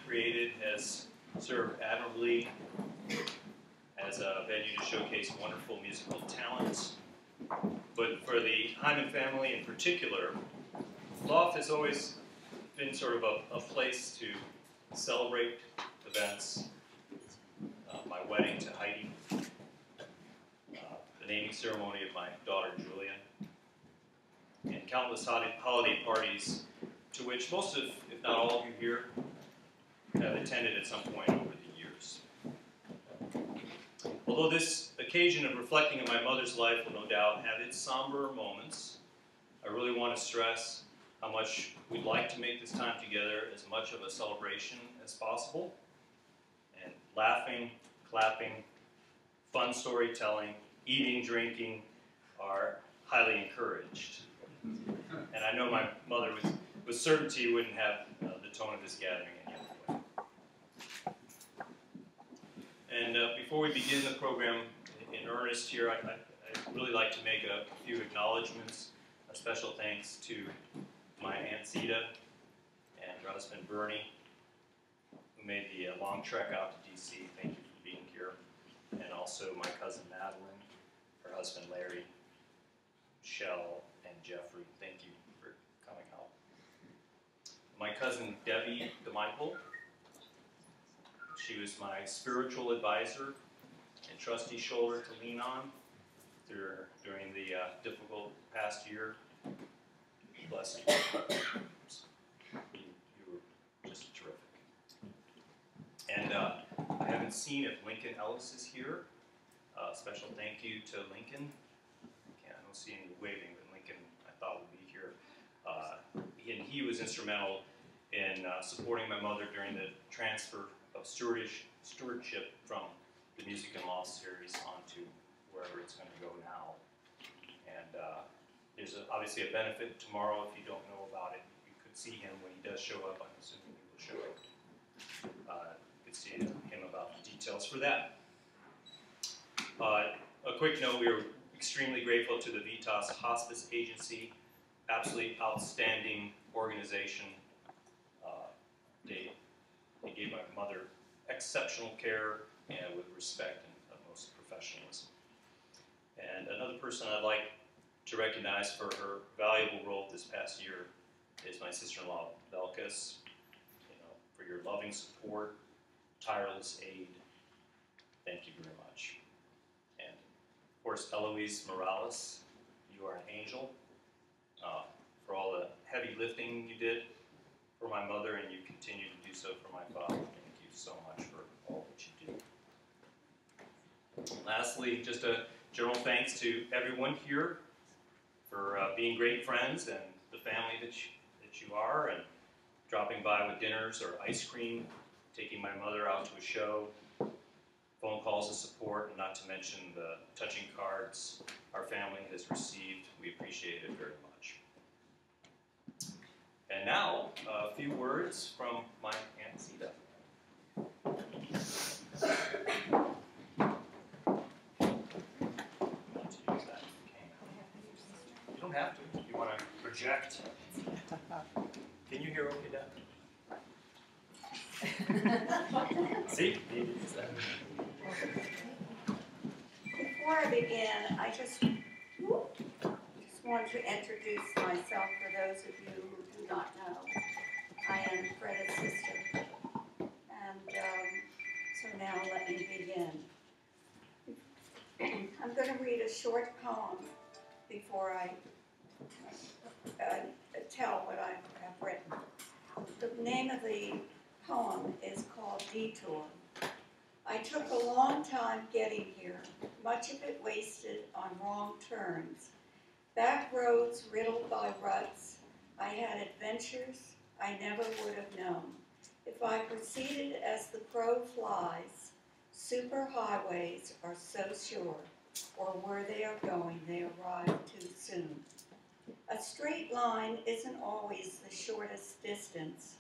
created has served admirably as a venue to showcase wonderful musical talents. But for the Hyman family in particular, Loft has always been sort of a place to celebrate events. My wedding to Heidi, the naming ceremony of my daughter Julia, and countless holiday parties to which most of, if not all of you here, have attended at some point over the years. Although this occasion of reflecting on my mother's life will no doubt have its somber moments, I really want to stress how much we'd like to make this time together as much of a celebration as possible. And laughing, clapping, fun storytelling, eating, drinking are highly encouraged. And I know my mother with certainty wouldn't have the tone of this gathering any other way. And before we begin the program in earnest here, I'd really like to make a few acknowledgments. A special thanks to my Aunt Zita and her husband Bernie, who made the long trek out to D.C. Thank you for being here. And also my cousin Madeline, her husband Larry, Michelle, and Jeffrey. Thank you for coming out. My cousin Debbie DeMichael. She was my spiritual advisor and trusty shoulder to lean on during the difficult past year. Bless you. You were just terrific. And I haven't seen if Lincoln Ellis is here. Special thank you to Lincoln. I don't see any waving, but Lincoln I thought would be here. And he was instrumental in supporting my mother during the transfer of stewardship from the Music and Law series onto wherever it's going to go now. And there's obviously a benefit tomorrow if you don't know about it. You could see him when he does show up. I'm assuming he will show up. You could see him about the details for that. A quick note, we are extremely grateful to the Vitas Hospice Agency. Absolutely outstanding organization. They gave my mother exceptional care and with respect and utmost professionalism. And another person I'd like to recognize for her valuable role this past year is my sister-in-law, Belkis, for your loving support, tireless aid. Thank you very much. And of course, Eloise Morales, you are an angel for all the heavy lifting you did for my mother, and you continue to do so for my father. Thank you so much for all that you do. And lastly, just a general thanks to everyone here for being great friends and the family that you are, and dropping by with dinners or ice cream, taking my mother out to a show, phone calls of support, and not to mention the touching cards our family has received. We appreciate it very much. And now, a few words from my Aunt Zita. You don't have to. If you want to project. Can you hear okay, Dad? See? Before I begin, I just want to introduce myself for those of you who do not know. I am Fredda's sister. And so now let me begin. I'm going to read a short poem before I tell what I have written. The name of the poem is called Detour. I took a long time getting here, much of it wasted on wrong turns. Back roads riddled by ruts. I had adventures I never would have known. If I proceeded as the crow flies, superhighways are so sure, or where they are going, they arrive too soon. A straight line isn't always the shortest distance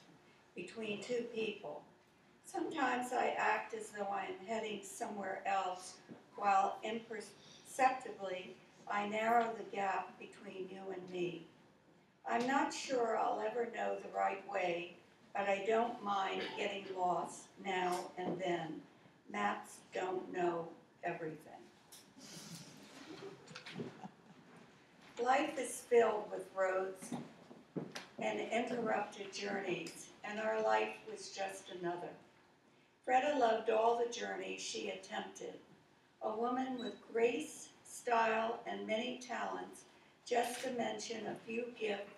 between two people. Sometimes I act as though I am heading somewhere else, while imperceptibly I narrow the gap between you and me. I'm not sure I'll ever know the right way but I don't mind getting lost now and then. Maps don't know everything. Life is filled with roads and interrupted journeys, and our life was just another. Fredda loved all the journeys she attempted. A woman with grace, style, and many talents, just to mention a few gifts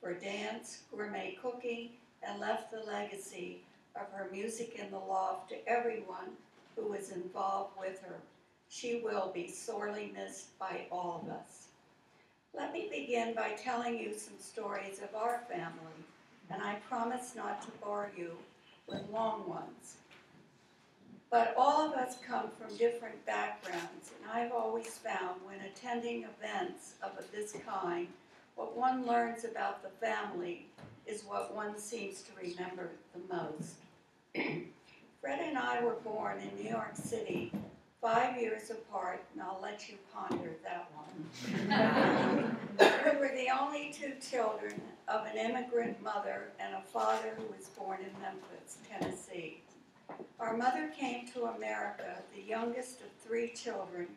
for dance, gourmet cooking, and left the legacy of her music in the loft to everyone who was involved with her. She will be sorely missed by all of us. Let me begin by telling you some stories of our family, and I promise not to bore you with long ones. But all of us come from different backgrounds, and I've always found when attending events of this kind, what one learns about the family is what one seems to remember the most. Fred and I were born in New York City 5 years apart, and I'll let you ponder that one. We were the only two children of an immigrant mother and a father who was born in Memphis, Tennessee. Our mother came to America, the youngest of 3 children,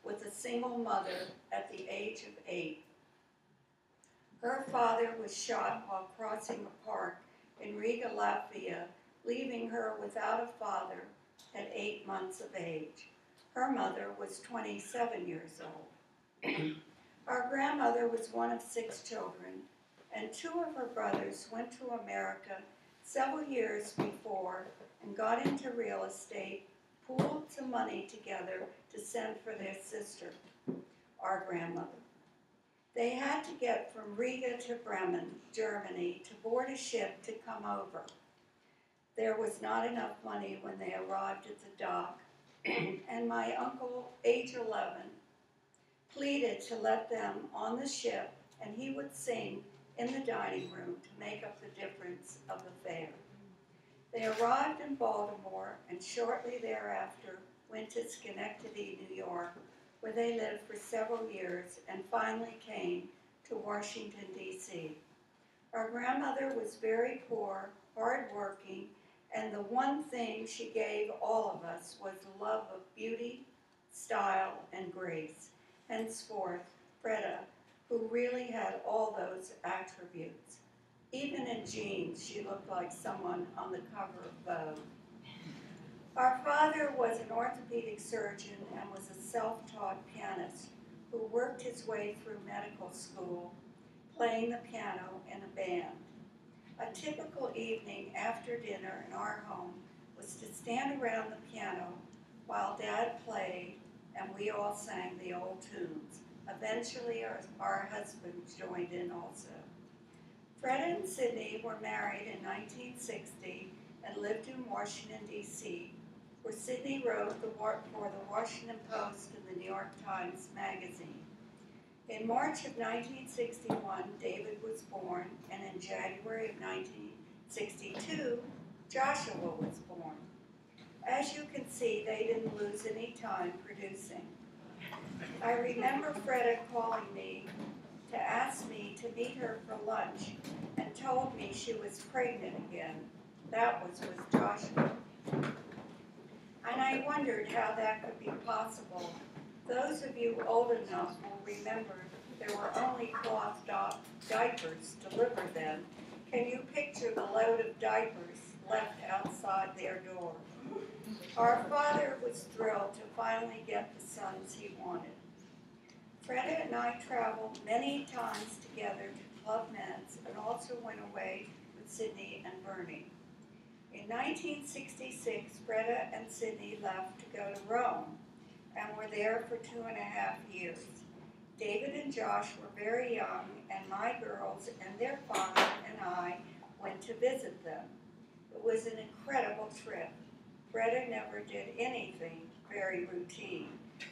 with a single mother at the age of 8. Her father was shot while crossing a park in Riga, Latvia, leaving her without a father at 8 months of age. Her mother was 27 years old. Our grandmother was one of 6 children, and 2 of her brothers went to America several years before and got into real estate, pooled some money together to send for their sister, our grandmother. They had to get from Riga to Bremen, Germany, to board a ship to come over. There was not enough money when they arrived at the dock, and my uncle, age 11, pleaded to let them on the ship, and he would sing in the dining room to make up the difference of the fare. They arrived in Baltimore, and shortly thereafter went to Schenectady, New York, where they lived for several years, and finally came to Washington, D.C. Our grandmother was very poor, hardworking, and the one thing she gave all of us was the love of beauty, style, and grace. Henceforth, Fredda, who really had all those attributes. Even in jeans, she looked like someone on the cover of Vogue. Our father was an orthopedic surgeon and was a self-taught pianist who worked his way through medical school, playing the piano in a band. A typical evening after dinner in our home was to stand around the piano while Dad played and we all sang the old tunes. Eventually our husbands joined in also. Fred and Sydney were married in 1960 and lived in Washington, D.C., where Sydney wrote for the Washington Post and the New York Times Magazine. In March of 1961, David was born, and in January of 1962, Joshua was born. As you can see, they didn't lose any time producing. I remember Fredda calling me to ask me to meet her for lunch and told me she was pregnant again. That was with Joshua. And I wondered how that could be possible. Those of you old enough will remember there were only cloth diapers delivered then. Can you picture the load of diapers left outside their door? Our father was thrilled to finally get the sons he wanted. Fredda and I traveled many times together to Club Meds and also went away with Sydney and Bernie. In 1966, Fredda and Sydney left to go to Rome and were there for 2.5 years. David and Josh were very young, and my girls and their father and I went to visit them. It was an incredible trip. Fredda never did anything very routine.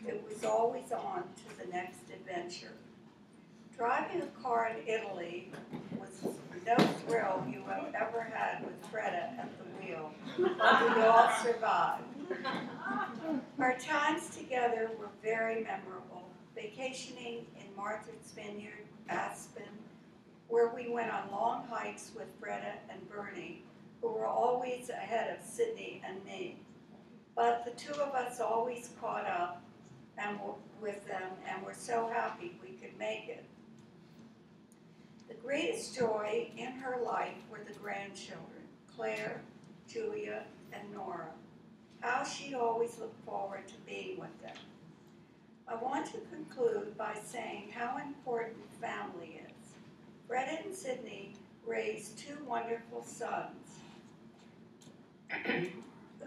It was always on to the next adventure. Driving a car in Italy was no thrill you have ever had with Fredda at the wheel, but we all survived. Our times together were very memorable. Vacationing in Martha's Vineyard, Aspen, where we went on long hikes with Fredda and Bernie, who were always ahead of Sydney and me. But the two of us always caught up with them and were so happy we could make it. The greatest joy in her life were the grandchildren, Claire, Julia, and Nora. How she'd always looked forward to being with them. I want to conclude by saying how important family is. Fredda and Sydney raised two wonderful sons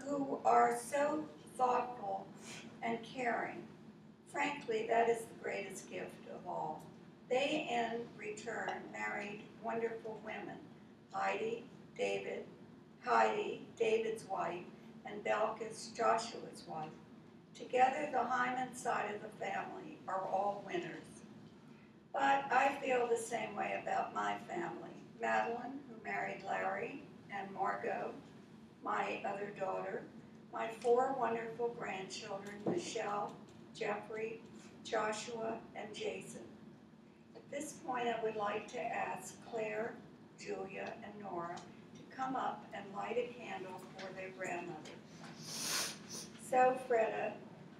who are so thoughtful and caring. Frankly, that is the greatest gift of all. They, in return, married wonderful women, Heidi, David's wife, and Belkis, Joshua's wife. Together, the Hyman side of the family are all winners. But I feel the same way about my family. Madeline, who married Larry, and Margot, my other daughter, my four wonderful grandchildren, Michelle, Jeffrey, Joshua, and Jason. At this point, I would like to ask Claire, Julia, and Nora to come up and light a candle for their grandmother. So, Fredda,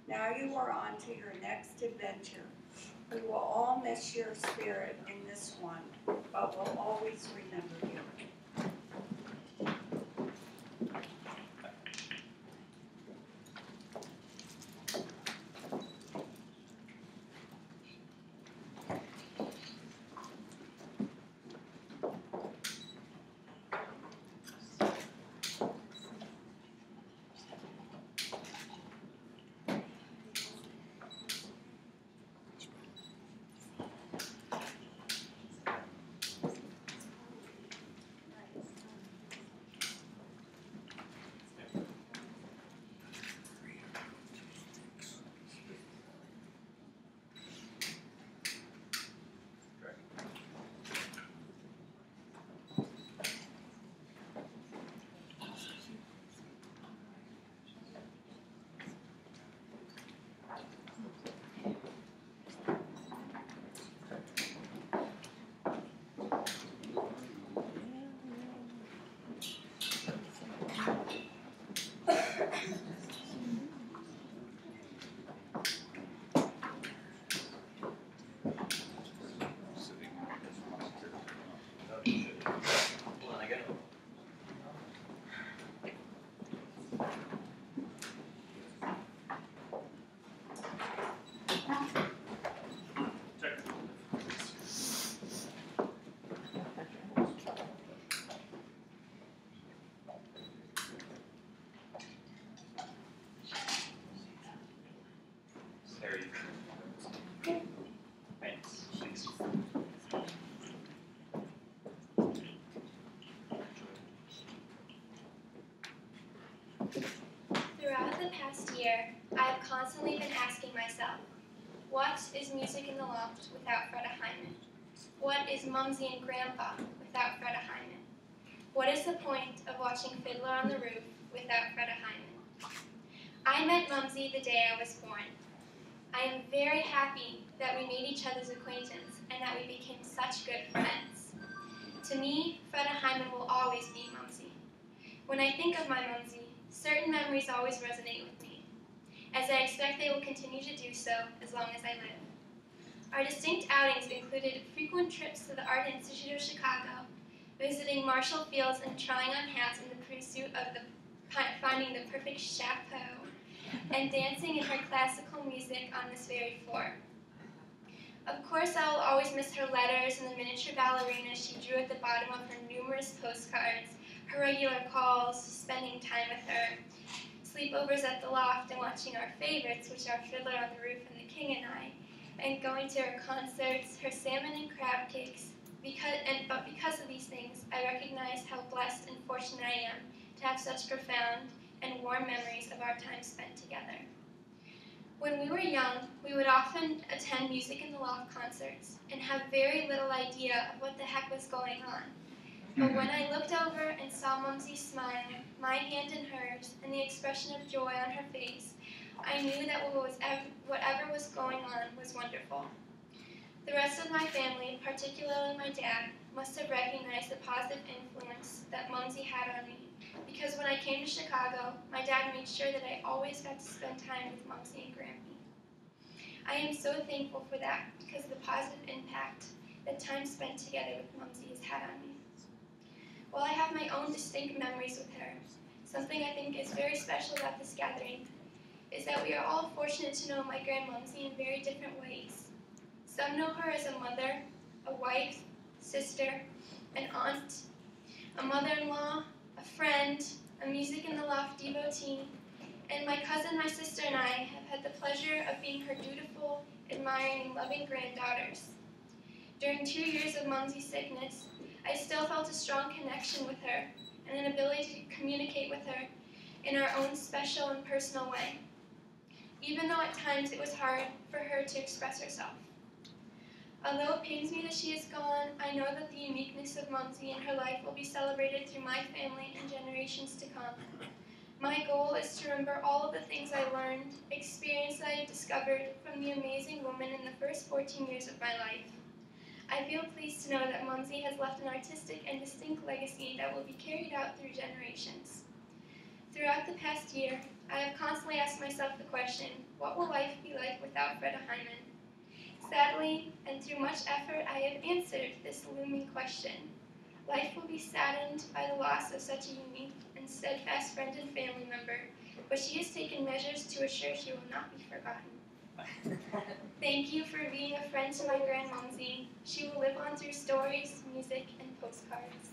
now you are on to your next adventure. We will all miss your spirit in this one, but we'll always remember you. Throughout the past year, I have constantly been asking myself, what is music in the loft without Fredda Hyman? What is Mumsy and Grandpa without Fredda Hyman? What is the point of watching Fiddler on the Roof without Fredda Hyman? I met Mumsy the day I was born. I am very happy that we made each other's acquaintance and that we became such good friends. To me, Fredda Hyman will always be Mumsy. When I think of my Mumsy, certain memories always resonate with me, as I expect they will continue to do so as long as I live. Our distinct outings included frequent trips to the Art Institute of Chicago, visiting Marshall Fields and trying on hats in the pursuit of finding the perfect chapeau, and dancing in her classical music on this very floor. Of course, I will always miss her letters and the miniature ballerinas she drew at the bottom of her numerous postcards, her regular calls, spending time with her, sleepovers at the loft and watching our favorites, which are Fiddler on the Roof and The King and I, and going to her concerts, her salmon and crab cakes. But because of these things, I recognize how blessed and fortunate I am to have such profound and warm memories of our time spent together. When we were young, we would often attend Music in the Loft concerts and have very little idea of what the heck was going on. But when I looked over and saw Mumsy smile, my hand in hers, and the expression of joy on her face, I knew that whatever was going on was wonderful. The rest of my family, particularly my dad, must have recognized the positive influence that Mumsy had on me because when I came to Chicago, my dad made sure that I always got to spend time with Mumsy and Grampy. I am so thankful for that because of the positive impact that time spent together with Mumsy has had on me. While I have my own distinct memories with her, something I think is very special about this gathering is that we are all fortunate to know my grandmumsy in very different ways. Some know her as a mother, a wife, sister, an aunt, a mother-in-law, a friend, a Music in the Loft devotee, and my cousin, my sister, and I have had the pleasure of being her dutiful, admiring, and loving granddaughters. During 2 years of Mumsy's sickness, I still felt a strong connection with her and an ability to communicate with her in our own special and personal way, even though at times it was hard for her to express herself. Although it pains me that she is gone, I know that the uniqueness of Mumsy and her life will be celebrated through my family and generations to come. My goal is to remember all of the things I learned, experience I have discovered from the amazing woman in the first 14 years of my life. I feel pleased to know that Mumsy has left an artistic and distinct legacy that will be carried out through generations. Throughout the past year, I have constantly asked myself the question, what will life be like without Fredda Hyman? Sadly, and through much effort, I have answered this looming question. Life will be saddened by the loss of such a unique and steadfast friend and family member, but she has taken measures to assure she will not be forgotten. Thank you for being a friend to my grandmumsy. She will live on through stories, music, and postcards.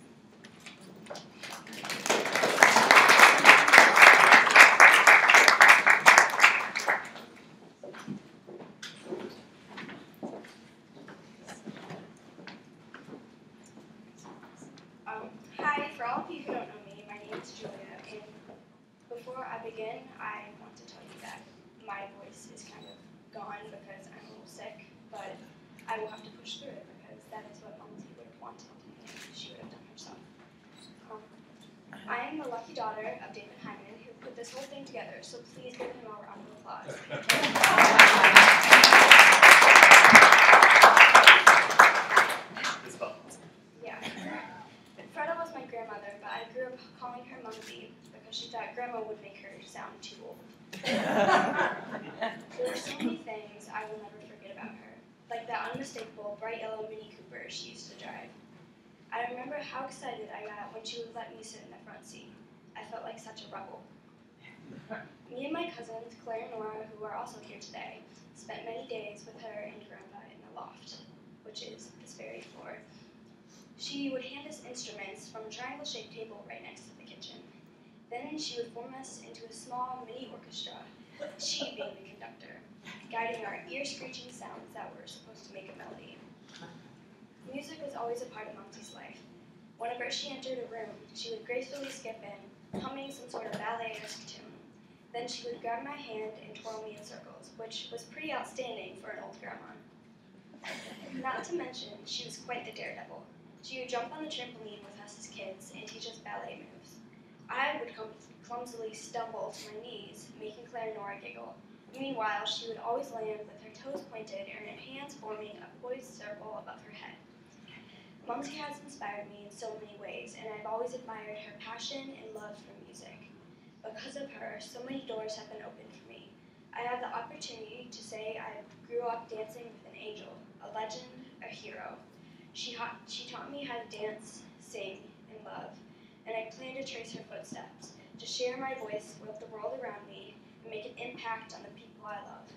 Hi, for all of you who don't know me, my name is Julia, and before I begin, I want to tell you that my voice is kind of gone because I'm a little sick, but I will have to push through it because that is what Mumsy would have wanted and she would have done herself. I am the lucky daughter of David Hyman, who put this whole thing together, so please give him a round of applause. Yeah. Fredda was my grandmother, but I grew up calling her Mumsy because she thought Grandma would make her sound too old. There were so many things I will never forget about her, like that unmistakable bright yellow Mini Cooper she used to drive. I remember how excited I got when she would let me sit in the front seat. I felt like such a rebel. Me and my cousins, Claire and Nora, who are also here today, spent many days with her and Grandpa in the loft, which is this very floor. She would hand us instruments from a triangle-shaped table right next to the kitchen. Then she would form us into a small mini orchestra, she being the conductor, guiding our ear-screeching sounds that were supposed to make a melody. Music was always a part of Mumsy's life. Whenever she entered a room, she would gracefully skip in, humming some sort of ballet-esque tune. Then she would grab my hand and twirl me in circles, which was pretty outstanding for an old grandma. Not to mention, she was quite the daredevil. She would jump on the trampoline with us as kids and teach us ballet moves. I would clumsily stumble to my knees, making Claire and Nora giggle. Meanwhile, she would always land with her toes pointed and her hands forming a poised circle above her head. Mumsy has inspired me in so many ways, and I've always admired her passion and love for music. Because of her, so many doors have been opened for me. I have the opportunity to say I grew up dancing with an angel, a legend, a hero. She taught me how to dance, sing, and love, and I plan to trace her footsteps, to share my voice with the world around me, and make an impact on the people I love.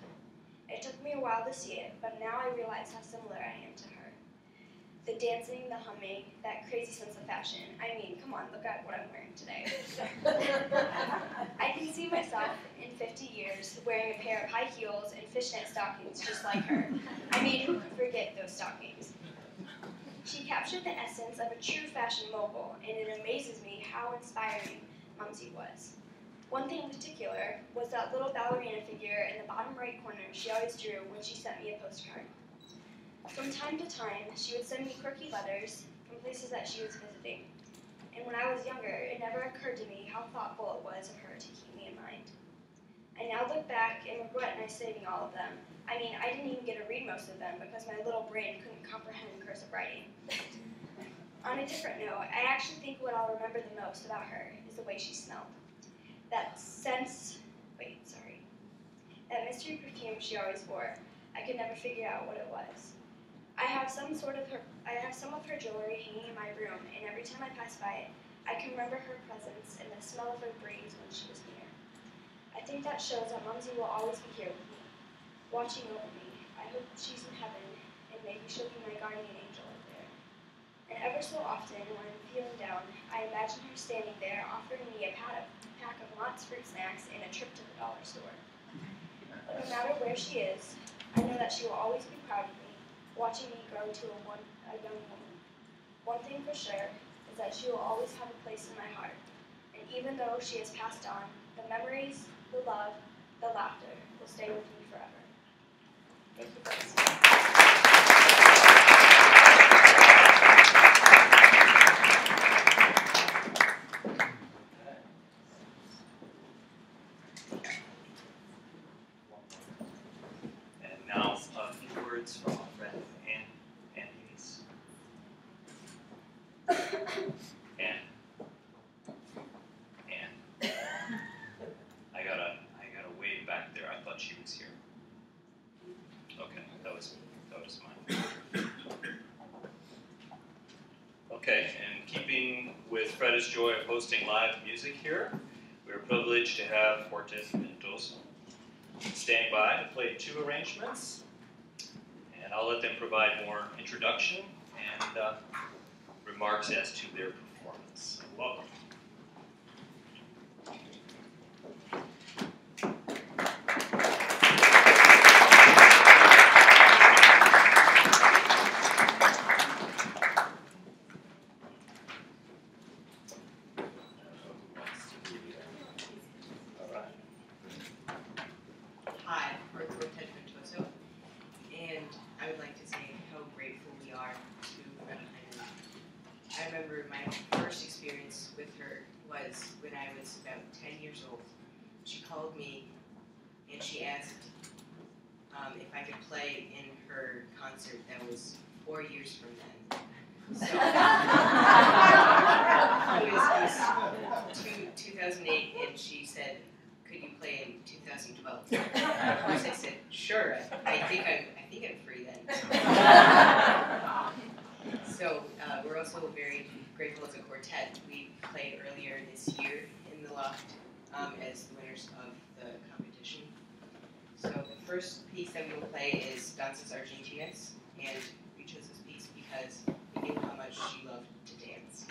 It took me a while to see it, but now I realize how similar I am to her. The dancing, the humming, that crazy sense of fashion. I mean, come on, look at what I'm wearing today. I can see myself in 50 years wearing a pair of high heels and fishnet stockings just like her. I mean, who could forget those stockings? She captured the essence of a true fashion mogul, and it amazes me how inspiring Mumsy was. One thing in particular was that little ballerina figure in the bottom right corner she always drew when she sent me a postcard. From time to time, she would send me quirky letters from places that she was visiting. And when I was younger, it never occurred to me how thoughtful it was of her to keep me in mind. I now look back and regret not saving all of them. I mean, I didn't even get to read most of them because my little brain couldn't comprehend cursive writing. On a different note, I actually think what I'll remember the most about her is the way she smelled. That mystery perfume she always wore. I could never figure out what it was. I have some of her jewelry hanging in my room, and every time I pass by it, I can remember her presence and the smell of her breeze when she was near. I think that shows that Mumsy will always be here with me, watching over me. I hope she's in heaven, and maybe she'll be my guardian angel up there. And ever so often, when I'm feeling down, I imagine her standing there offering me a pack of Mott's fruit snacks and a trip to the dollar store. But no matter where she is, I know that she will always be proud of me, watching me grow to a young woman. One thing for sure is that she will always have a place in my heart. And even though she has passed on, the memories, the love, the laughter will stay with me forever. Thank you for listening. From our friend Ann Hayes. Ann. I got a wave back there. I thought she was here. Okay, that was mine. Okay, and keeping with Fredda's joy of hosting live music here, we are privileged to have Quartet Mendoza standing by to play 2 arrangements. And I'll let them provide more introduction and remarks as to their performance. Welcome. Hi, we're Quartet Mendoza, and I would like to say how grateful we are to Fredda Hyman. I remember my first experience with her was when I was about 10 years old. She called me and she asked if I could play in her concert that was 4 years from then. So it was 2008, and she said, "Could you play in 2012?" Of course, I said, "Sure. I think I'm free then." So we're also very grateful as a quartet. We played earlier this year in the Loft as the winners of the competition. So the first piece that we will play is Danzas Argentinas, and we chose this piece because we knew how much she loved to dance.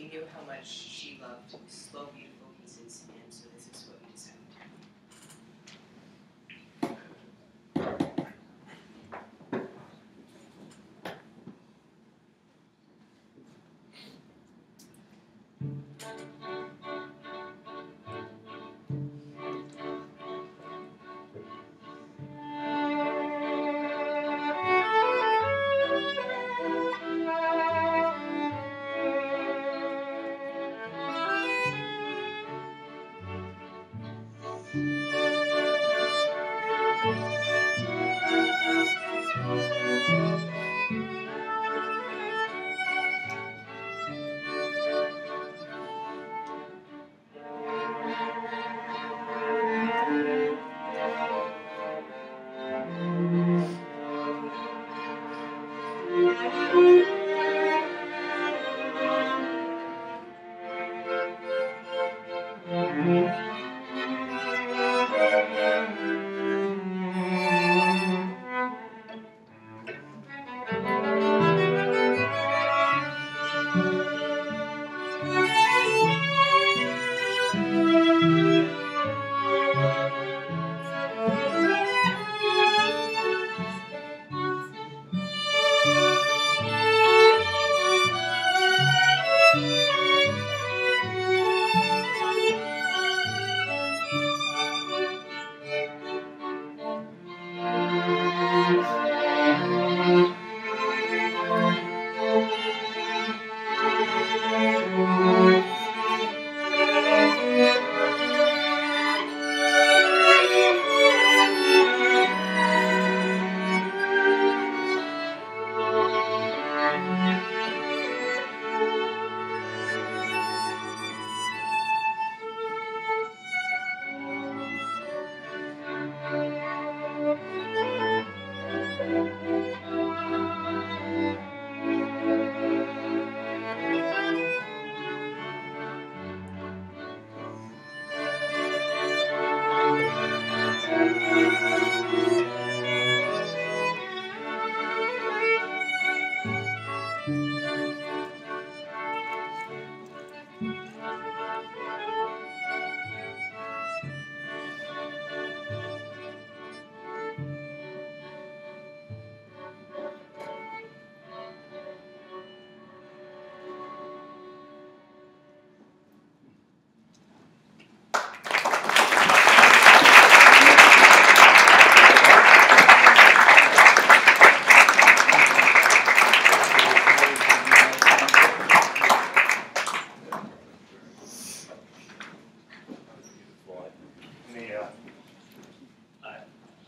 We knew how much she loved slow, beautiful pieces, and so this is what we decided.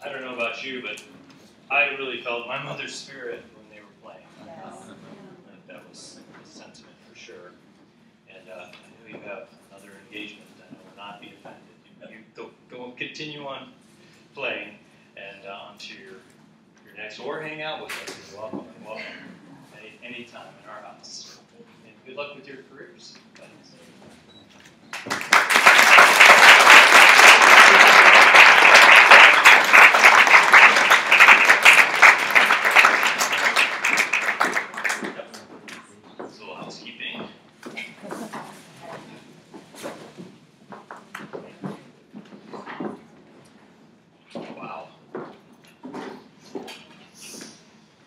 I don't know about you, but I really felt my mother's spirit when they were playing. That was the sentiment for sure. And I know you have another engagement, and I will not be offended. You go continue on playing and on to your next, or hang out with us. You're welcome. Welcome. Anytime in our house. And good luck with your careers. That's a little housekeeping. Wow.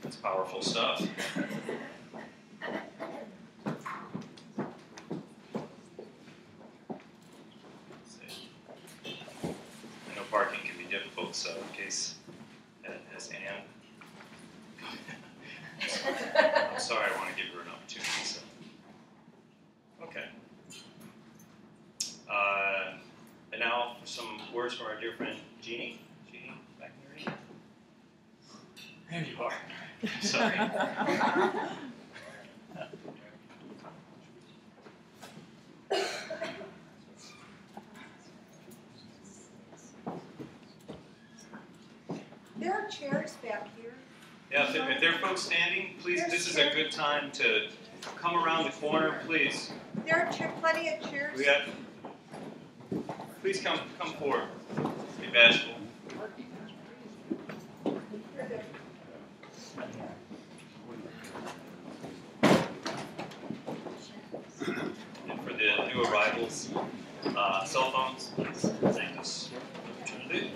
That's powerful stuff. I know parking can be difficult, so in case, as Anne, I'm sorry, I want to give her an opportunity. So, okay. And now for some words from our dear friend Jeannie. Jeannie, back in your There you are. Sorry. There are chairs back here. Yeah, if there are folks standing, please, this is a good time to come around the corner, please. There are plenty of chairs. We got, please come forward. Be bashful. And for the new arrivals, cell phones, please take this opportunity.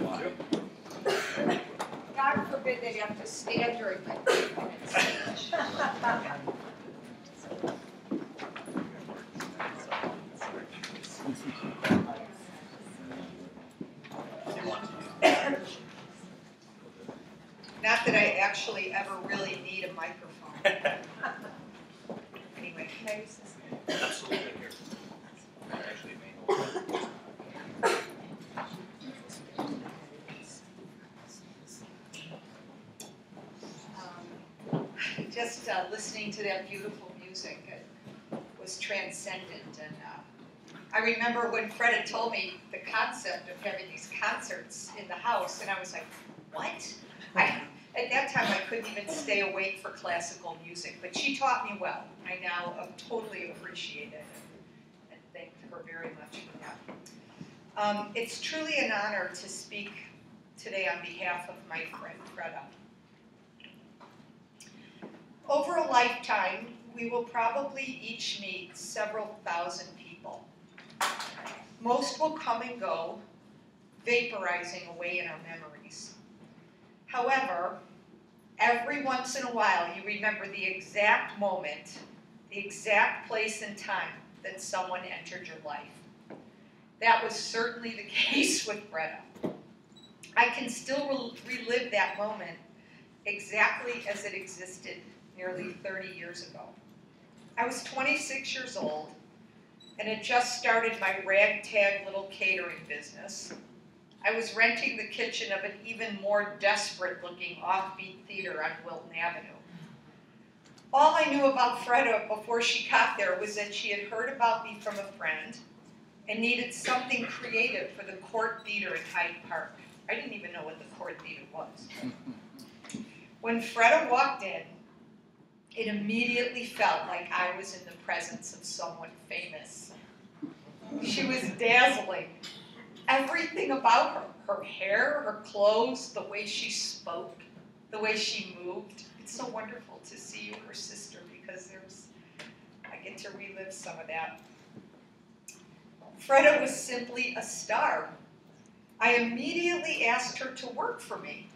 God forbid they have to stand during my 3 minutes. Not that I actually ever really need a microphone. Anyway, can I use this? Absolutely. Here. Actually, main. Just listening to that beautiful music, it was transcendent. And I remember when Fredda told me the concept of having these concerts in the house, and I was like, what? At that time, I couldn't even stay awake for classical music, but she taught me well. I now totally appreciate it and thank her very much for that. It's truly an honor to speak today on behalf of my friend Fredda. Over a lifetime, we will probably each meet several thousand people. Most will come and go, vaporizing away in our memories. However, every once in a while, you remember the exact moment, the exact place and time that someone entered your life. That was certainly the case with Fredda. I can still relive that moment exactly as it existed nearly 30 years ago. I was 26 years old and had just started my ragtag little catering business. I was renting the kitchen of an even more desperate-looking offbeat theater on Wilton Avenue. All I knew about Fredda before she got there was that she had heard about me from a friend and needed something creative for the Court Theater in Hyde Park. I didn't even know what the Court Theater was. When Fredda walked in, it immediately felt like I was in the presence of someone famous. She was dazzling. Everything about her, her hair, her clothes, the way she spoke, the way she moved. It's so wonderful to see you, her sister, because I get to relive some of that. Fredda was simply a star. I immediately asked her to work for me.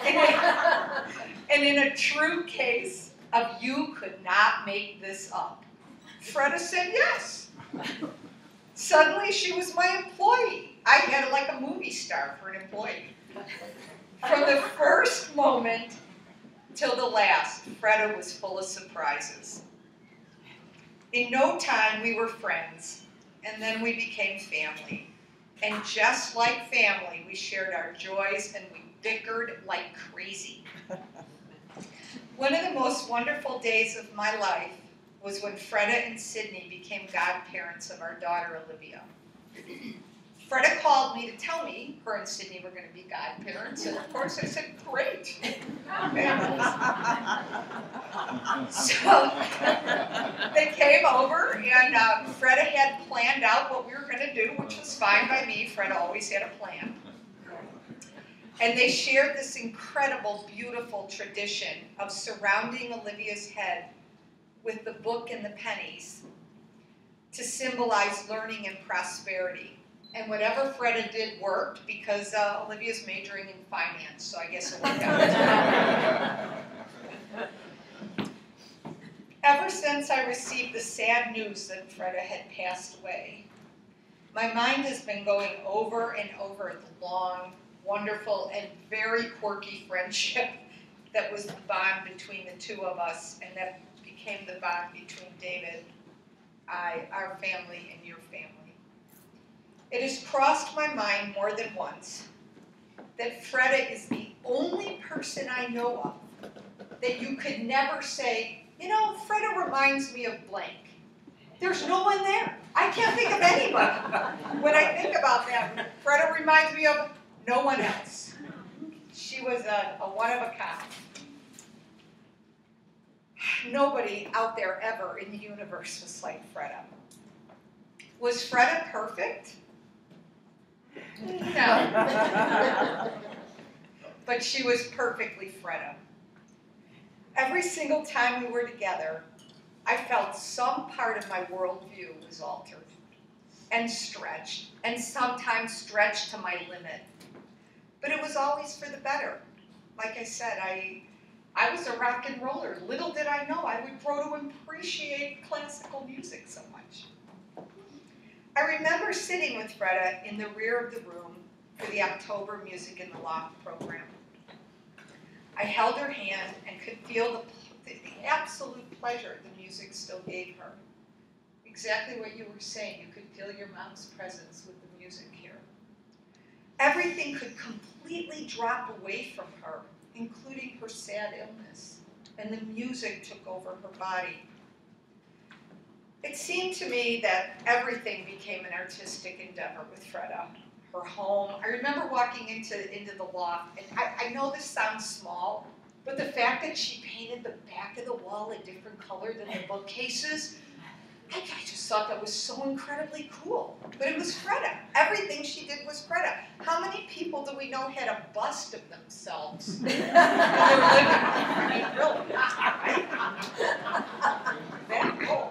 And in a true case of you could not make this up, Fredda said yes. Suddenly she was my employee. I had like a movie star for an employee. From the first moment till the last, Fredda was full of surprises. In no time we were friends, and then we became family. And just like family, we shared our joys and we bickered like crazy. One of the most wonderful days of my life was when Fredda and Sydney became godparents of our daughter, Olivia. Fredda called me to tell me her and Sydney were going to be godparents, and of course I said, great. So they came over, and Fredda had planned out what we were going to do, which was fine by me. Fredda always had a plan. And they shared this incredible, beautiful tradition of surrounding Olivia's head with the book and the pennies to symbolize learning and prosperity. And whatever Fredda did worked, because Olivia's majoring in finance, so I guess it worked out. Ever since I received the sad news that Fredda had passed away, my mind has been going over and over the long, wonderful, and very quirky friendship that was the bond between the two of us, and that became the bond between David, our family, and your family. It has crossed my mind more than once that Fredda is the only person I know of that you could never say, you know, Fredda reminds me of blank. There's no one there. I can't think of anybody. When I think about that, Fredda reminds me of no one else. She was a one of a kind. Nobody out there ever in the universe was like Fredda. Was Fredda perfect? No. But she was perfectly Fredda. Every single time we were together, I felt some part of my worldview was altered and stretched, and sometimes stretched to my limit. But it was always for the better. Like I said, I was a rock and roller. Little did I know I would grow to appreciate classical music so much. I remember sitting with Fredda in the rear of the room for the October Music in the Loft program. I held her hand and could feel the absolute pleasure the music still gave her. Exactly what you were saying, you could feel your mom's presence with the music here. Everything could completely drop away from her, including her sad illness, and the music took over her body. It seemed to me that everything became an artistic endeavor with Fredda. Her home. I remember walking into the loft, and I know this sounds small, but the fact that she painted the back of the wall a different color than the bookcases, I just thought that was so incredibly cool. But it was Fredda. Everything she did was Fredda. How many people do we know had a bust of themselves in their living room? I mean, really, right? That cool.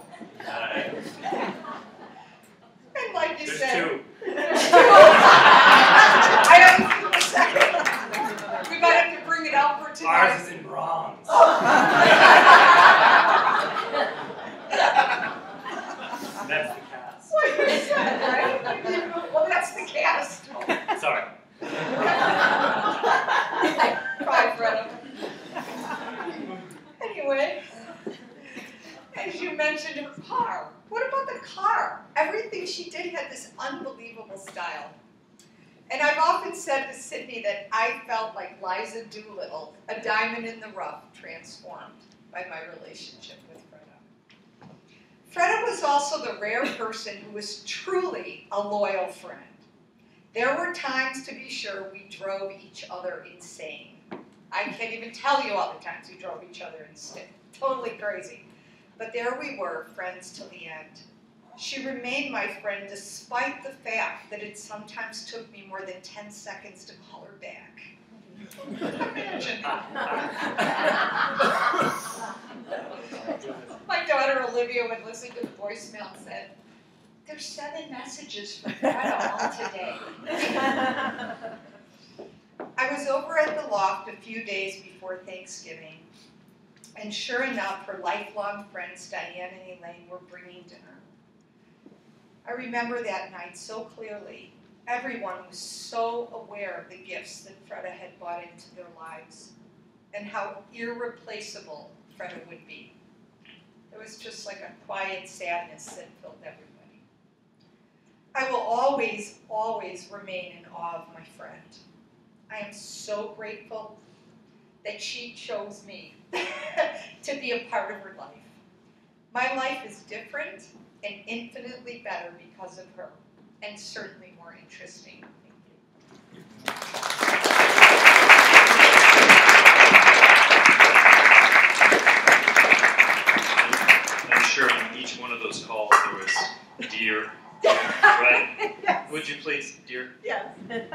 And like you said, there's two. I have a second. We might have to bring it out for tonight. Ours is in bronze. That's the cast. What you said, right? Well, that's the cast. Sorry. Bye, Fredda. Anyway, as you mentioned her car. What about the car? Everything she did had this unbelievable style. And I've often said to Sydney that I felt like Liza Doolittle, a diamond in the rough, transformed by my relationship with Fredda. Fredda was also the rare person who was truly a loyal friend. There were times, to be sure, we drove each other insane. I can't even tell you all the times we drove each other insane. Totally crazy. But there we were, friends till the end. She remained my friend despite the fact that it sometimes took me more than 10 seconds to call her back. Imagine that. My daughter Olivia would listen to the voicemail and said, "There's 7 messages from Fredda all today." I was over at the loft a few days before Thanksgiving, and sure enough, her lifelong friends Diane and Elaine were bringing dinner. I remember that night so clearly. Everyone was so aware of the gifts that Fredda had brought into their lives and how irreplaceable Fredda would be. It was just like a quiet sadness that filled everybody. I will always, always remain in awe of my friend. I am so grateful that she chose me to be a part of her life. My life is different and infinitely better because of her. and certainly more interesting. I'm sure on each one of those calls there was dear, right? Yes. Would you please, dear? Yes. That's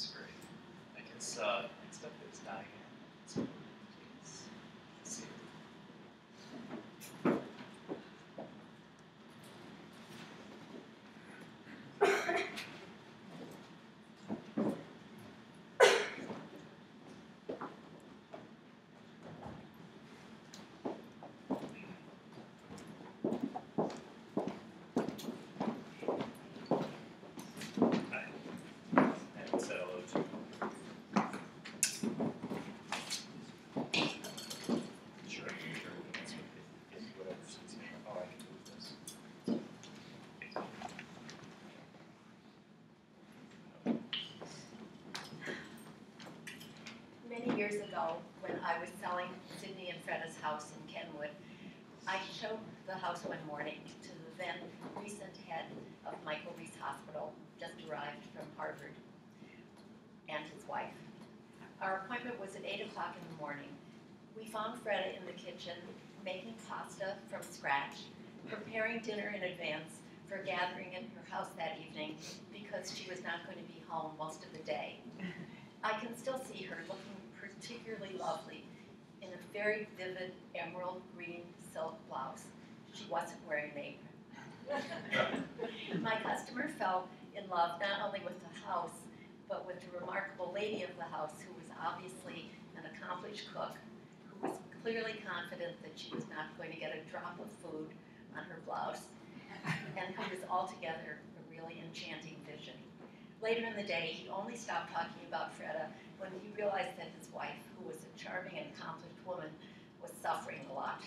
great. I guess next up is Diane. So, please. Let's see. Hi. And say hello to Sure, sure. That's what if whatever suits me. Oh, I can move this. Many years ago, when I was selling Sydney and Fredda's house in Kenwood, I showed the house one morning to the then recent head of Michael Reese Hospital, just arrived from Harvard, and his wife. Our appointment was at 8 o'clock in the morning. We found Fredda in the kitchen, making pasta from scratch, preparing dinner in advance for gathering in her house that evening because she was not going to be home most of the day. I can still see her looking particularly lovely in a very vivid emerald green silk blouse. She wasn't wearing an apron. My customer fell in love not only with the house, but with the remarkable lady of the house, who was obviously an accomplished cook, who was clearly confident that she was not going to get a drop of food on her blouse, and who was altogether a really enchanting vision. Later in the day, he only stopped talking about Fredda when he realized that his wife, who was a charming and accomplished woman, was suffering a lot.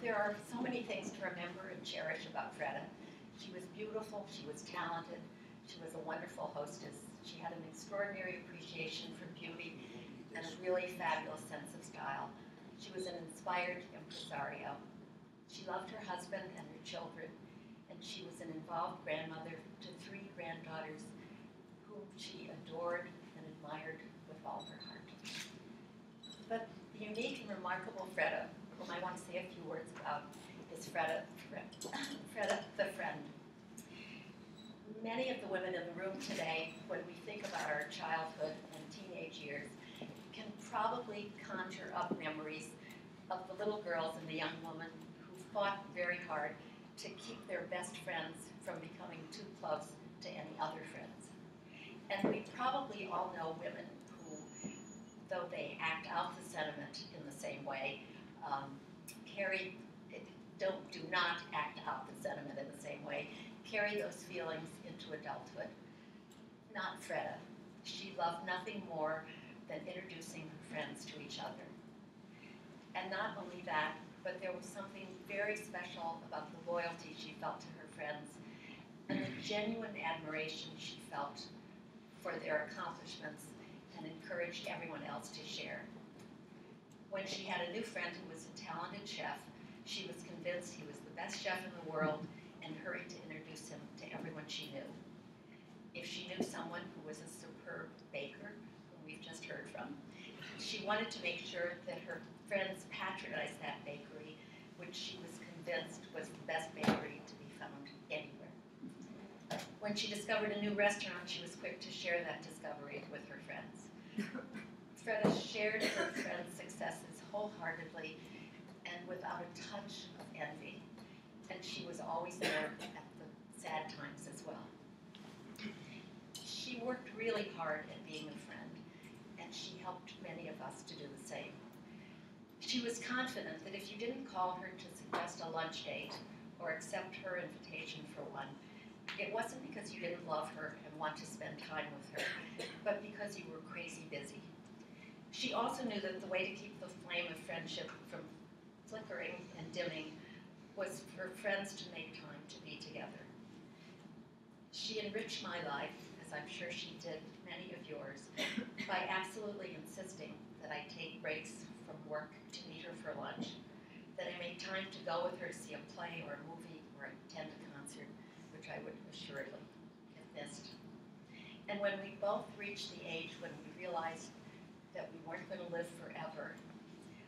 There are so many things to remember and cherish about Fredda. She was beautiful, she was talented, she was a wonderful hostess. She had an extraordinary appreciation for beauty and a really fabulous sense of style. She was an inspired impresario. She loved her husband and her children, and she was an involved grandmother to 3 granddaughters whom she adored and admired with all her heart. But the unique and remarkable Fredda, whom I want to say a few words about, is Fredda the Friend. Many of the women in the room today, when we think about our childhood and teenage years, can probably conjure up memories of the little girls and the young women who fought very hard to keep their best friends from becoming too close to any other friends. And we probably all know women who, though they act out the sentiment in the same way, do not act out the sentiment in the same way, carry those feelings into adulthood. Not Fredda. She loved nothing more than introducing her friends to each other. And not only that, but there was something very special about the loyalty she felt to her friends and the genuine admiration she felt for their accomplishments and encouraged everyone else to share. When she had a new friend who was a talented chef, she was convinced he was the best chef in the world and hurried to introduce him to everyone she knew. If she knew someone who was a superb baker, whom we've just heard from, she wanted to make sure that her friends patronized that bakery, which she was convinced was the best bakery to be found anywhere. When she discovered a new restaurant, she was quick to share that discovery with her friends. Fredda shared her friends' successes wholeheartedly and without a touch of envy, and she was always there at the sad times as well. She worked really hard at being a friend, and she helped many of us to do the same. She was confident that if you didn't call her to suggest a lunch date or accept her invitation for one, it wasn't because you didn't love her and want to spend time with her, but because you were crazy busy. She also knew that the way to keep the flame of friendship from flickering and dimming was for friends to make time to be together. She enriched my life as as I'm sure she did many of yours, by absolutely insisting that I take breaks from work to meet her for lunch, that I make time to go with her to see a play or a movie or attend a concert, which I would assuredly have missed. And when we both reached the age when we realized that we weren't going to live forever,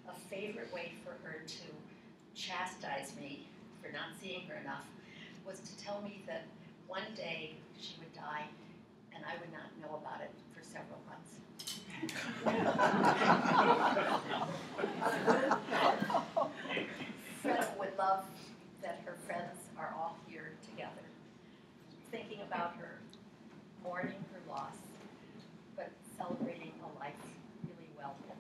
a favorite way for her to chastise me for not seeing her enough was to tell me that one day she would die and I would not know about it for several months. Fredda would love that her friends are all here together, thinking about her, mourning her loss, but celebrating a life really well lived.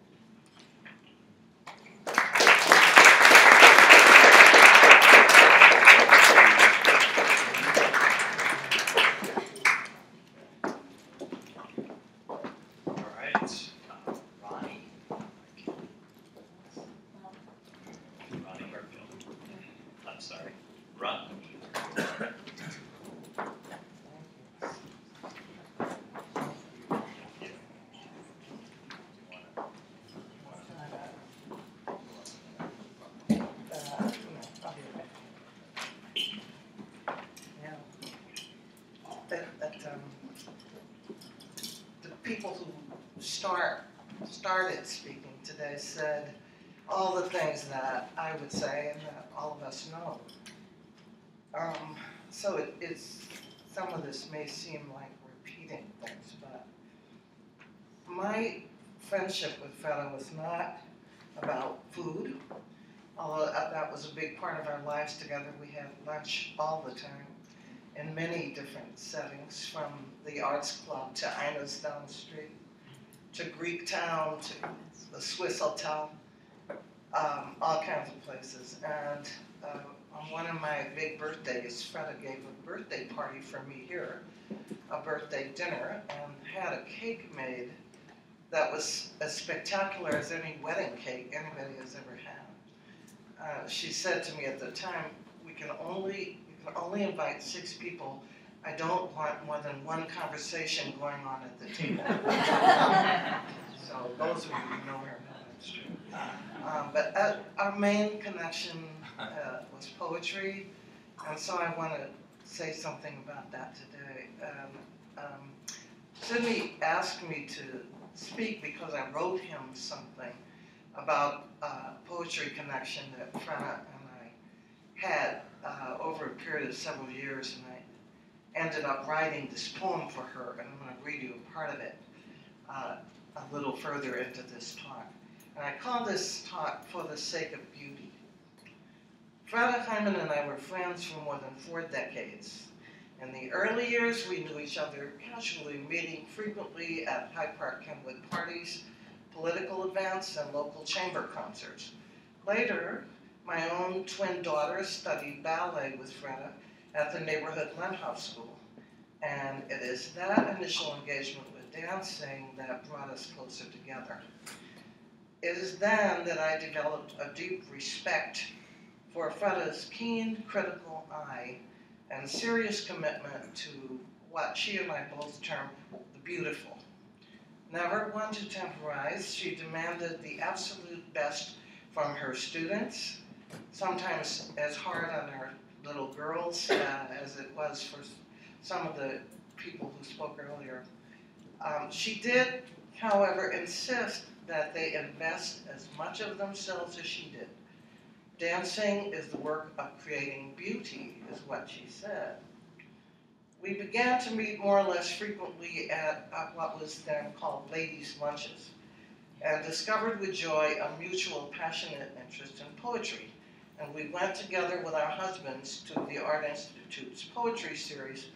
The people who started speaking today said all the things that I would say and that all of us know. So some of this may seem like repeating things, but my friendship with Fredda was not about food, although that was a big part of our lives together. We had lunch all the time in many different settings, from the Arts Club to Ina's down the street, to Greek Town, to the Swiss Hotel, all kinds of places. And on one of my big birthdays, Fredda gave a birthday party for me here, a birthday dinner, and had a cake made that was as spectacular as any wedding cake anybody has ever had. She said to me at the time, you can only invite 6 people. I don't want more than one conversation going on at the table. So those of you who know her know that's true. But our main connection was poetry, and so I want to say something about that today. Sidney asked me to speak because I wrote him something about poetry connection that Fredda and I had over a period of several years, and I ended up writing this poem for her, and I'm going to read you a part of it a little further into this talk. And I call this talk For the Sake of Beauty. Fredda Hyman and I were friends for more than 4 decades. In the early years, we knew each other casually, meeting frequently at Hyde Park Kenwood parties, political events, and local chamber concerts. Later, my own twin daughters studied ballet with Fredda at the neighborhood Lenthouse School, and it is that initial engagement with dancing that brought us closer together. It is then that I developed a deep respect for Fredda's keen, critical eye and serious commitment to what she and I both term the beautiful. Never one to temporize, she demanded the absolute best from her students, sometimes as hard on our little girls as it was for some of the people who spoke earlier. She did, however, insist that they invest as much of themselves as she did. Dancing is the work of creating beauty, is what she said. We began to meet more or less frequently at what was then called ladies' lunches, and discovered with joy a mutual passionate interest in poetry. And we went together with our husbands to the Art Institute's poetry series,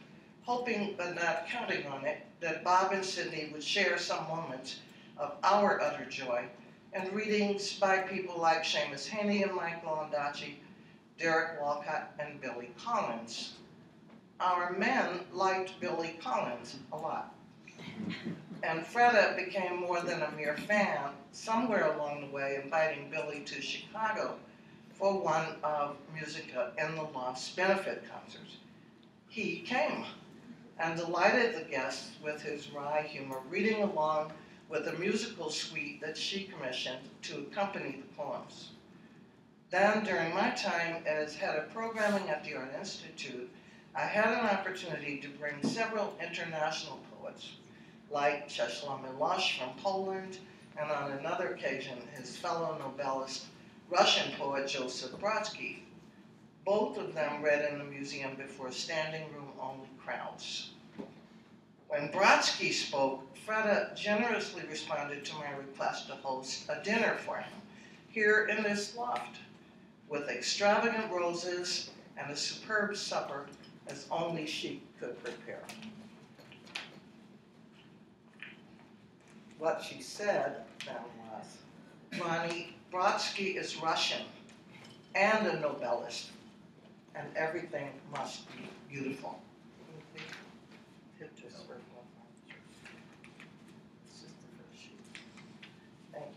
hoping but not counting on it that Bob and Sidney would share some moments of our utter joy, and readings by people like Seamus Haney and Mike Londaci, Derek Walcott, and Billy Collins. Our men liked Billy Collins a lot. And Fredda became more than a mere fan, somewhere along the way inviting Billy to Chicago for one of Musica in the Loft's benefit concerts. He came. and delighted the guests with his wry humor, reading along with a musical suite that she commissioned to accompany the poems. Then, during my time as head of programming at the Art Institute, I had an opportunity to bring several international poets, like Czesław Miłosz from Poland, and on another occasion, his fellow Nobelist, Russian poet Joseph Brodsky. Both of them read in the museum before standing room only crowds. When Brodsky spoke, Fredda generously responded to my request to host a dinner for him here in this loft, with extravagant roses and a superb supper as only she could prepare. What she said then was, Ronnie, Brodsky is Russian and a Nobelist, and everything must be beautiful. Hit this for one more. This is the first sheet. Thank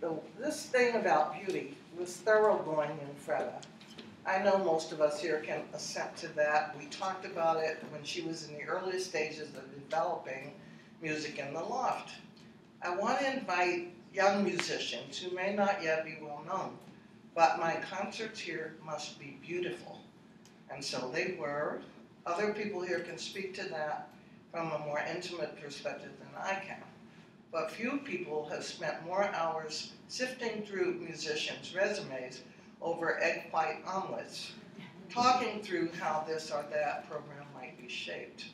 you. This thing about beauty was thoroughgoing in Fredda. I know most of us here can assent to that. We talked about it when she was in the earliest stages of developing music in the loft. I want to invite young musicians who may not yet be well known, but my concerts here must be beautiful. And so they were. Other people here can speak to that from a more intimate perspective than I can. But few people have spent more hours sifting through musicians' resumes over egg white omelets, talking through how this or that program might be shaped.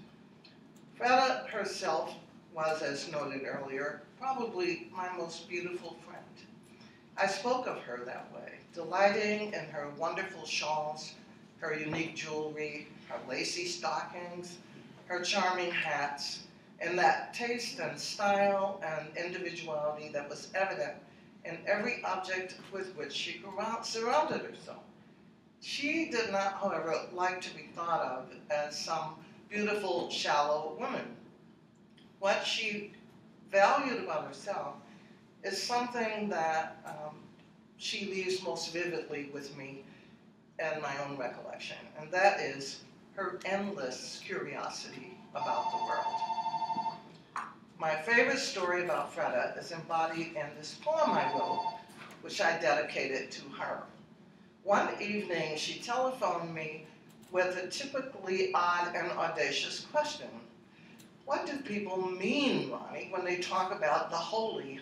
Fredda herself was, as noted earlier, probably my most beautiful friend. I spoke of her that way, delighting in her wonderful shawls, her unique jewelry, her lacy stockings, her charming hats, and that taste and style and individuality that was evident in every object with which she surrounded herself. She did not, however, like to be thought of as some beautiful, shallow woman. What she valued about herself is something that she leaves most vividly with me in my own recollection, and that is her endless curiosity about the world. My favorite story about Fredda is embodied in this poem I wrote, which I dedicated to her. One evening, she telephoned me with a typically odd and audacious question. What do people mean, Ronnie, when they talk about the holy?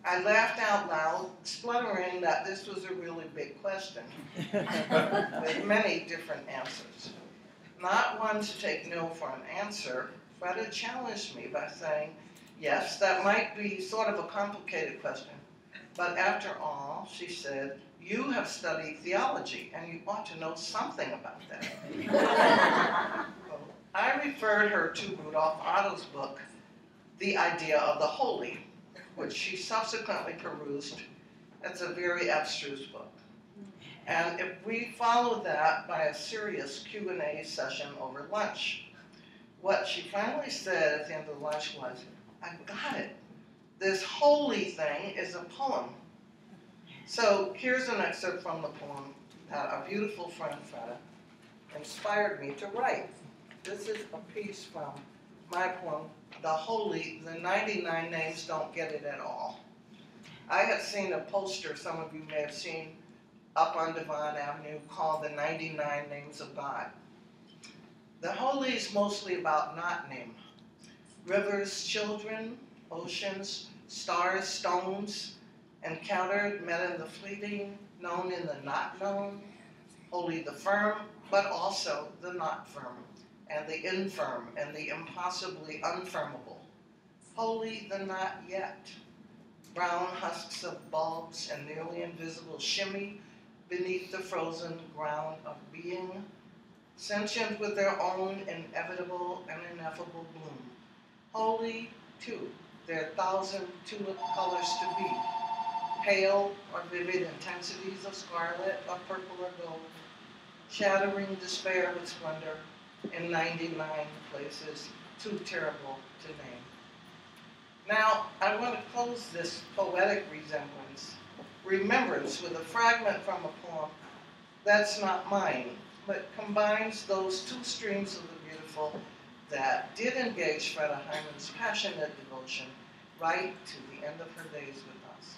I laughed out loud, spluttering that this was a really big question with many different answers. Not one to take no for an answer, Fredda challenged me by saying, yes, that might be sort of a complicated question, but after all, she said, you have studied theology and you ought to know something about that. I referred her to Rudolf Otto's book, The Idea of the Holy, which she subsequently perused. It's a very abstruse book. And if we follow that by a serious Q&A session over lunch, what she finally said at the end of lunch was, I got it. This holy thing is a poem. So here's an excerpt from the poem that a beautiful friend, Fredda, inspired me to write. This is a piece from my poem, The Holy, the 99 Names Don't Get It at All. I had seen a poster, some of you may have seen, up on Devon Avenue called The 99 Names of God. The Holy is mostly about not name. Rivers, children, oceans, stars, stones, encountered, met in the fleeting, known in the not known, holy the firm, but also the not firm, and the infirm, and the impossibly unfirmable. Holy the not yet. Brown husks of bulbs and nearly invisible shimmy beneath the frozen ground of being, sentient with their own inevitable and ineffable bloom. Holy, too, their thousand tulip colors to be, pale or vivid intensities of scarlet or purple or gold, shattering despair with splendor in 99 places too terrible to name. Now, I want to close this poetic remembrance with a fragment from a poem that's not mine, but combines those two streams of the beautiful that did engage Fredda Hyman's passionate devotion right to the end of her days with us.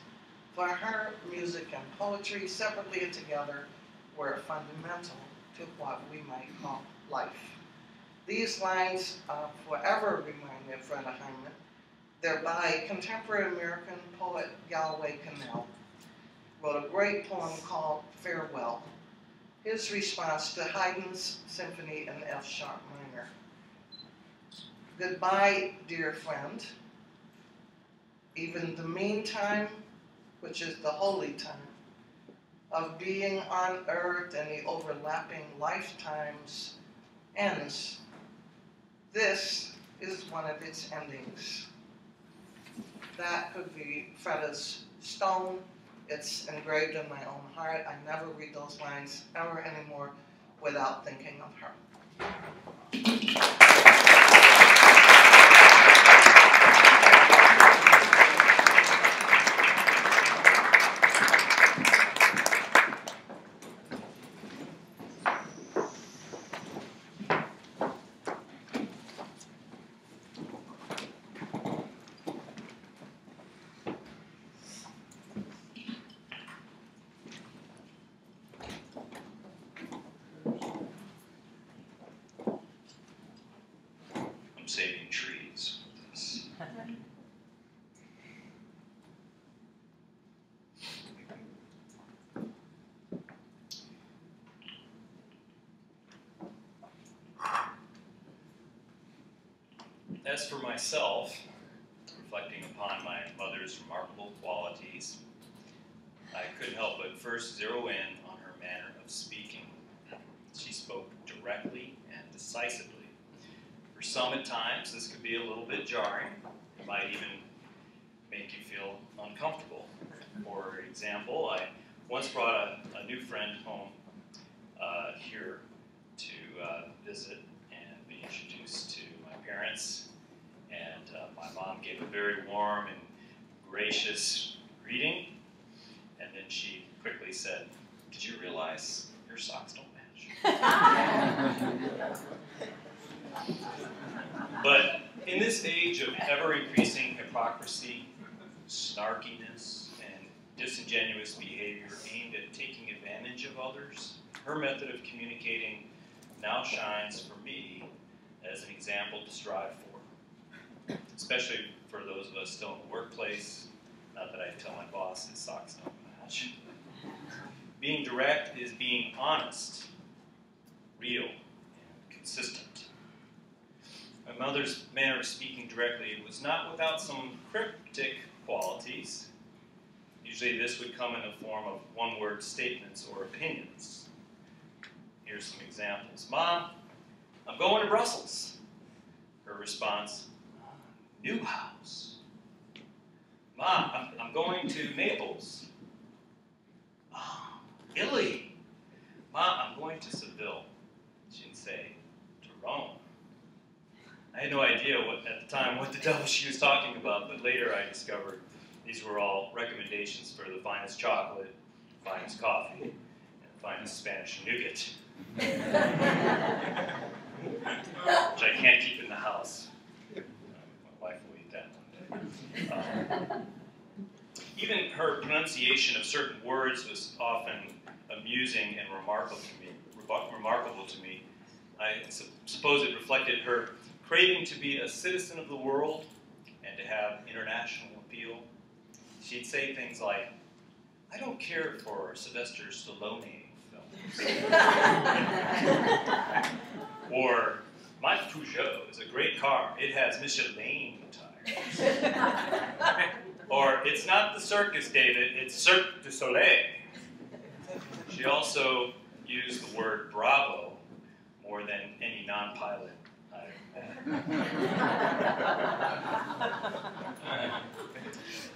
For her, music and poetry, separately and together, were fundamental to what we might call life. These lines forever remind me of Fredda Hyman. They're by contemporary American poet Galway Connell, wrote a great poem called Farewell, his response to Haydn's symphony in F sharp minor. Goodbye, dear friend. Even the meantime, which is the holy time, of being on earth and the overlapping lifetimes ends. This is one of its endings. That could be Fredda's stone. It's engraved in my own heart. I never read those lines ever anymore without thinking of her. Saving trees with this. As for myself, reflecting upon my mother's remarkable qualities, I couldn't help but first zero in on her manner of speaking. She spoke directly and decisively. For some at times, this could be a little bit jarring. It might even make you feel uncomfortable. For example, I once brought a new friend home here to visit and be introduced to my parents. And my mom gave a very warm and gracious greeting. And then she quickly said, "Did you realize your socks don't match?" But in this age of ever-increasing hypocrisy, snarkiness, and disingenuous behavior aimed at taking advantage of others, her method of communicating now shines for me as an example to strive for, especially for those of us still in the workplace. Not that I tell my boss his socks don't match. Being direct is being honest, real, and consistent. My mother's manner of speaking directly was not without some cryptic qualities. Usually this would come in the form of one-word statements or opinions. Here's some examples. "Mom, I'm going to Brussels." Her response, "New house." "Mom, I'm going to Naples." "Oh, Italy." "Mom, I'm going to Seville." She'd say, "To Rome." I had no idea at the time what the devil she was talking about, but later I discovered these were all recommendations for the finest chocolate, finest coffee, and the finest Spanish nougat, which I can't keep in the house. My wife will eat that one day. Even her pronunciation of certain words was often amusing and remarkable to me. I suppose it reflected her craving to be a citizen of the world and to have international appeal. She'd say things like, "I don't care for Sylvester Stallone films." Or, "My Peugeot is a great car. It has Michelin tires." Or, "It's not the circus, David. It's Cirque du Soleil." She also used the word bravo more than any non-pilot I've met.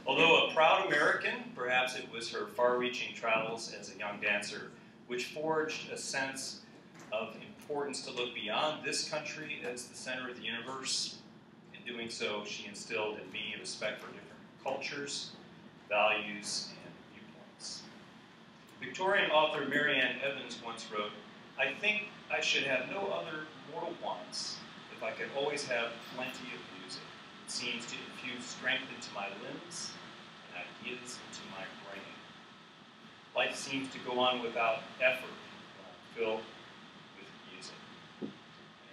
Although a proud American, perhaps it was her far-reaching travels as a young dancer which forged a sense of importance to look beyond this country as the center of the universe. In doing so, she instilled in me a respect for different cultures, values, and viewpoints. Victorian author Marianne Evans once wrote, I think I should have no other mortal wants if I could always have plenty of music. It seems to infuse strength into my limbs and ideas into my brain. Life seems to go on without effort when I'm filled with music.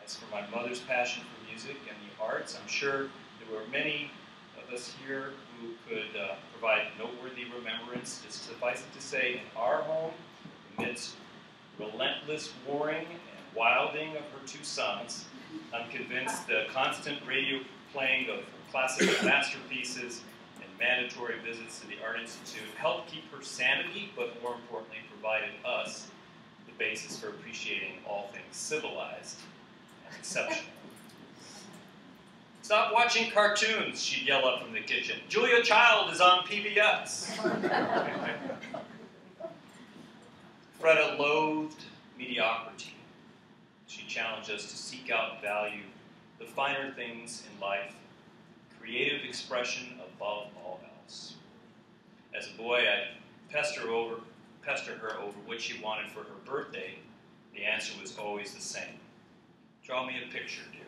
As for my mother's passion for music and the arts, I'm sure there were many of us here who could provide noteworthy remembrance. Just suffice it to say, in our home, amidst relentless warring and wilding of her two sons, I'm convinced the constant radio playing of classical masterpieces and mandatory visits to the Art Institute helped keep her sanity, but more importantly, provided us the basis for appreciating all things civilized and exceptional. Stop watching cartoons, she'd yell up from the kitchen. Julia Child is on PBS. Fredda loathed mediocrity. She challenged us to seek out and value the finer things in life, creative expression above all else. As a boy, I'd pester her over what she wanted for her birthday. The answer was always the same. Draw me a picture, dear.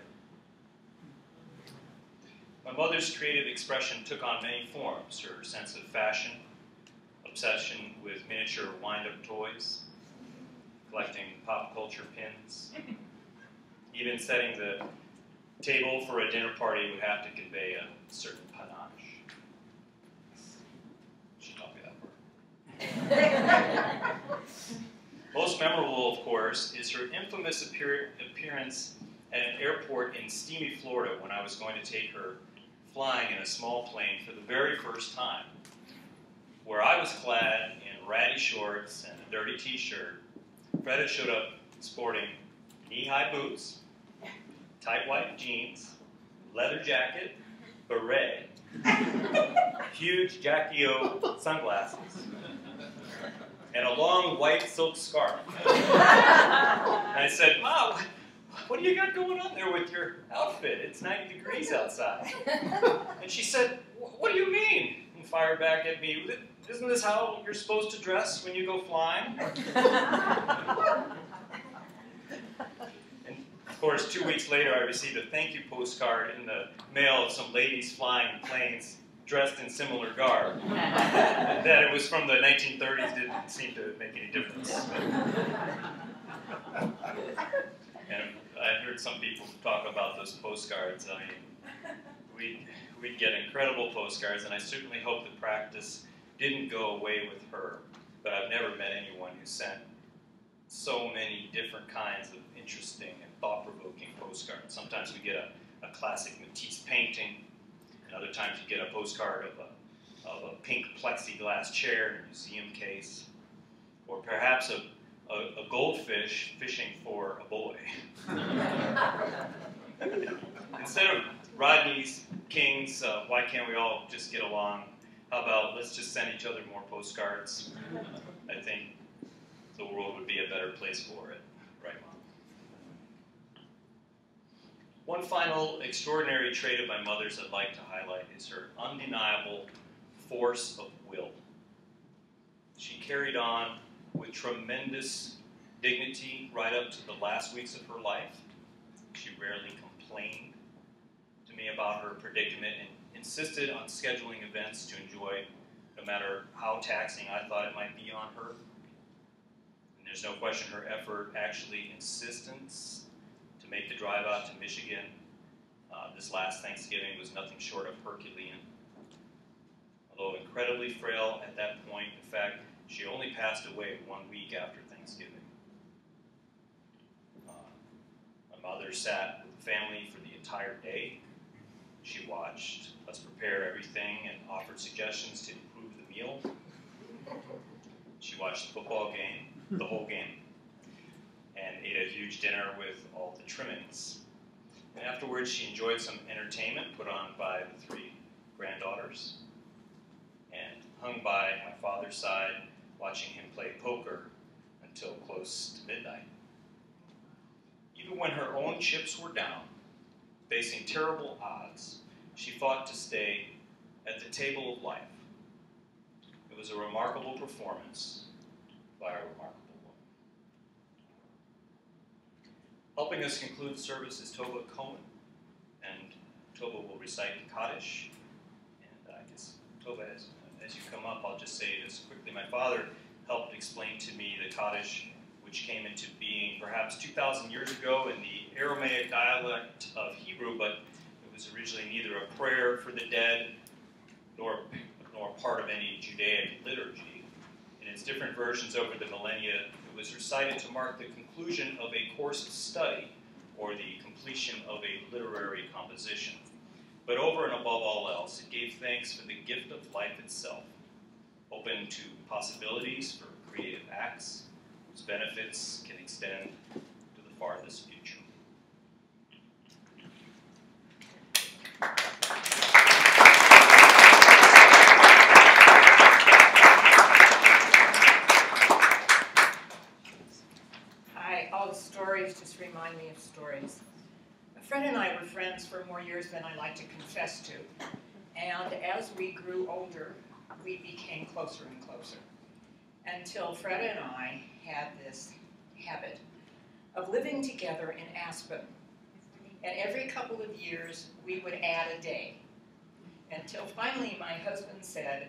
My mother's creative expression took on many forms. Her sense of fashion, obsession with miniature wind-up toys, collecting pop culture pins. Even setting the table for a dinner party would have to convey a certain panache. She taught me that word. Most memorable, of course, is her infamous appearance at an airport in steamy Florida when I was going to take her flying in a small plane for the very first time, where I was clad in ratty shorts and a dirty t-shirt. Fredda showed up sporting knee-high boots, tight white jeans, leather jacket, beret, huge Jackie O sunglasses, and a long white silk scarf. And I said, Mom, what do you got going on there with your outfit? It's 90 degrees outside. And she said, what do you mean? And fired back at me, isn't this how you're supposed to dress when you go flying? And of course, 2 weeks later, I received a thank you postcard in the mail of some ladies flying planes dressed in similar garb. That it was from the 1930s didn't seem to make any difference. And I heard some people talk about those postcards. I mean, we'd get incredible postcards, and I certainly hope the practice didn't go away with her. But I've never met anyone who sent so many different kinds of interesting and thought-provoking postcards. Sometimes we get a classic Matisse painting, and other times you get a postcard of a pink plexiglass chair in a museum case, or perhaps a goldfish fishing for a boy. Instead of Rodney King's, why can't we all just get along? How about let's just send each other more postcards? I think the world would be a better place for it, right, Mom? One final extraordinary trait of my mother's I'd like to highlight is her undeniable force of will. She carried on with tremendous dignity right up to the last weeks of her life. She rarely complained to me about her predicament and insisted on scheduling events to enjoy, no matter how taxing I thought it might be on her. And there's no question her effort, actually insistence, to make the drive out to Michigan this last Thanksgiving was nothing short of Herculean. Although incredibly frail at that point, in fact, she only passed away 1 week after Thanksgiving. My mother sat with the family for the entire day. She watched us prepare everything and offered suggestions to improve the meal. She watched the football game, the whole game, and ate a huge dinner with all the trimmings. And afterwards, she enjoyed some entertainment put on by the 3 granddaughters and hung by my father's side, watching him play poker until close to midnight. Even when her own chips were down, facing terrible odds, she fought to stay at the table of life. It was a remarkable performance by a remarkable woman. Helping us conclude the service is Tova Cohen, and Tova will recite the Kaddish. And I guess, Tova, as you come up, I'll just say this quickly. My father helped explain to me the Kaddish, which came into being perhaps 2,000 years ago in the Aramaic dialect of Hebrew, but it was originally neither a prayer for the dead nor part of any Judaic liturgy. In its different versions over the millennia, it was recited to mark the conclusion of a course of study or the completion of a literary composition. But over and above all else, it gave thanks for the gift of life itself, open to possibilities for creative acts whose benefits can extend to the farthest future. Hi, all the stories just remind me of stories. Fred and I were friends for more years than I like to confess to. And as we grew older, we became closer and closer. Until Fred and I had this habit of living together in Aspen. And every couple of years, we would add a day. Until finally my husband said,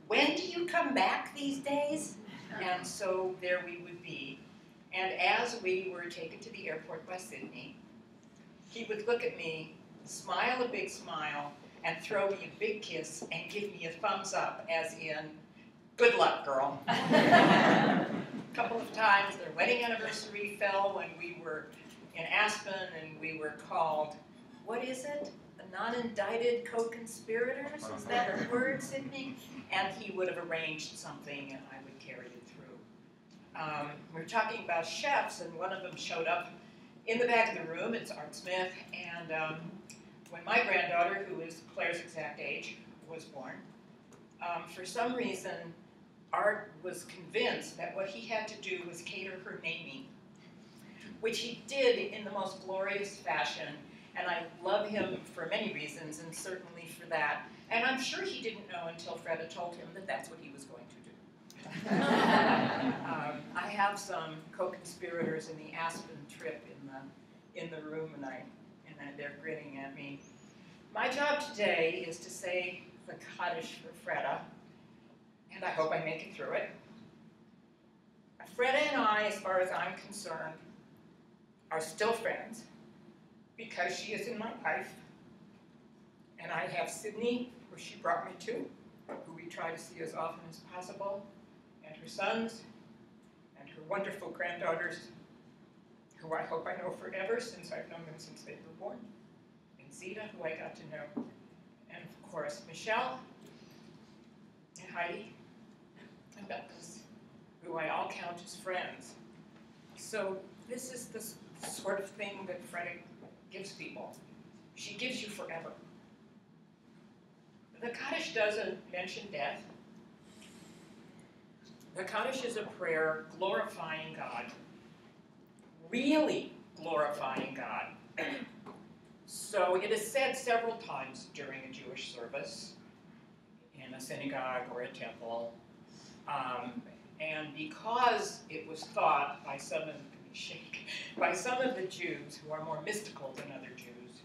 "When do you come back these days?" And so there we would be. And as we were taken to the airport by Sydney, he would look at me, smile a big smile, and throw me a big kiss and give me a thumbs up, as in, "Good luck, girl." A couple of times their wedding anniversary fell when we were in Aspen and we were called, what is it? Non-indicted co-conspirators? Is that a word, Sydney? And he would have arranged something and I would carry it through. We were talking about chefs and one of them showed up in the back of the room. It's Art Smith. And when my granddaughter, who is Claire's exact age, was born, for some reason, Art was convinced that what he had to do was cater her naming, which he did in the most glorious fashion. And I love him for many reasons, and certainly for that. And I'm sure he didn't know until Fredda told him that that's what he was going to do. I have some co-conspirators in the Aspen trip in the room, and they're grinning at me. My job today is to say the Kaddish for Fredda, and I hope I make it through it. Fredda and I, as far as I'm concerned, are still friends because she is in my life, and I have Sydney, who she brought me to, who we try to see as often as possible, and her sons, and her wonderful granddaughters, who I hope I know forever since I've known them since they were born, and Zita, who I got to know, and of course Michelle, and Heidi, and Becca's, who I all count as friends. So this is the sort of thing that Fredda gives people. She gives you forever. The Kaddish doesn't mention death. The Kaddish is a prayer glorifying God, really glorifying God. So it is said several times during a Jewish service, in a synagogue or a temple, and because it was thought by some of the Jews who are more mystical than other Jews,